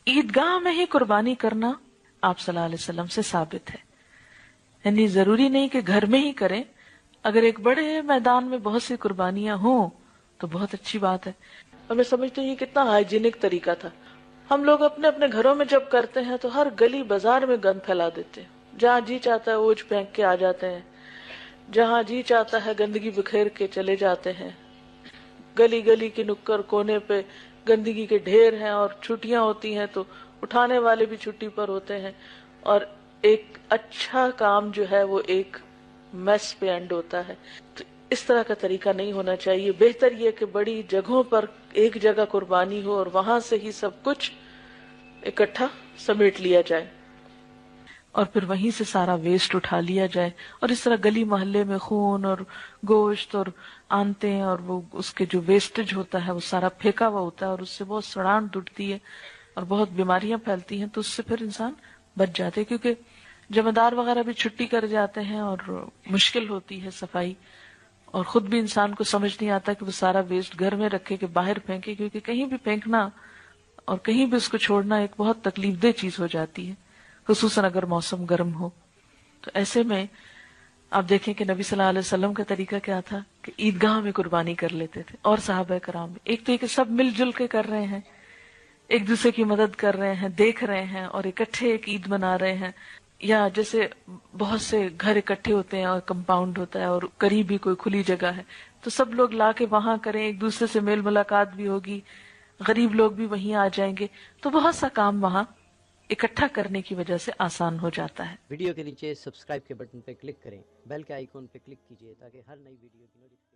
عیدگاہ میں ہی قربانی کرنا آپ صلی اللہ علیہ وسلم سے ثابت ہے، یعنی ضروری نہیں کہ گھر میں ہی کریں، اگر ایک بڑے میدان میں بہت سی قربانیاں ہوں تو بہت اچھی بات ہے۔ اور میں سمجھتی ہوں یہ کتنا ہائیجینک طریقہ تھا۔ ہم لوگ اپنے اپنے گھروں میں جب کرتے ہیں تو ہر گلی بازار میں گند پھیلا دیتے ہیں، جہاں جی چاہتا ہے اوج پھینک کے آ جاتے ہیں، جہاں جی چاہتا ہے گندگی بکھیر کے چلے جاتے ہیں، گلی گلی کے نکر کونے پہ گندگی کے ڈھیر ہیں، اور چھٹیاں ہوتی ہیں تو اٹھانے والے بھی چھٹی پر ہوتے ہیں، اور ایک اچھا کام جو ہے وہ ایک میس پہ اینڈ ہوتا ہے۔ تو اس طرح کا طریقہ نہیں ہونا چاہیے۔ بہتر یہ کہ بڑی جگہوں پر ایک جگہ قربانی ہو اور وہاں سے ہی سب کچھ اکٹھا سمیٹ لیا جائے، اور پھر وہیں سے سارا ویسٹ اٹھا لیا جائے، اور اس طرح گلی محلے میں خون اور گوشت اور آنتیں اور وہ اس کے جو ویسٹج ہوتا ہے وہ سارا پھینکا ہوا ہوتا ہے، اور اس سے بہت سڑانٹ اٹھتی ہے اور بہت بیماریاں پھیلتی ہیں، تو اس سے پھر انسان بچ جاتے ہیں، کیونکہ جمعدار وغیرہ بھی چھٹی کر جاتے ہیں اور مشکل ہوتی ہے صفائی، اور خود بھی انسان کو سمجھ نہیں آتا کہ وہ سارا ویسٹ گھر میں رکھے کہ باہر پھینکے، کیونکہ کہیں بھی پھینکنا اور کہیں بھی اس کو چھوڑنا ایک بہت تکلیف دہ چیز ہو جاتی ہے، خصوصاً اگر موسم گرم ہو۔ تو ایسے میں آپ دیکھیں کہ نبی صلی اللہ علیہ وسلم کا طریقہ کیا تھا کہ عیدگاہ میں قربانی کر لیتے تھے، اور صحابہ کرام بھی۔ ایک تو یہ کہ سب مل جل کے کر رہے ہیں، ایک دوسرے کی مدد کر رہے ہیں، دیکھ رہے ہیں، اور اکٹھے ایک عید منا رہے ہیں، یا جیسے بہت سے گھر اکٹھے ہوتے ہیں اور کمپاؤنڈ ہوتا ہے اور قریب ہی کوئی کھلی جگہ ہے، تو سب لوگ لا کے وہاں کریں، ایک دوسرے سے میل ملاقات بھی ہوگی، غریب لوگ بھی وہیں آ جائیں گے، تو بہت سا کام وہاں اکٹھا کرنے کی وجہ سے آسان ہو جاتا ہے۔ ویڈیو کے نیچے سبسکرائب کے بٹن پہ کلک کریں، بیل کے آئیکن پہ کلک کیجیے تاکہ ہر نئی ویڈیو کی نوٹیفکیشن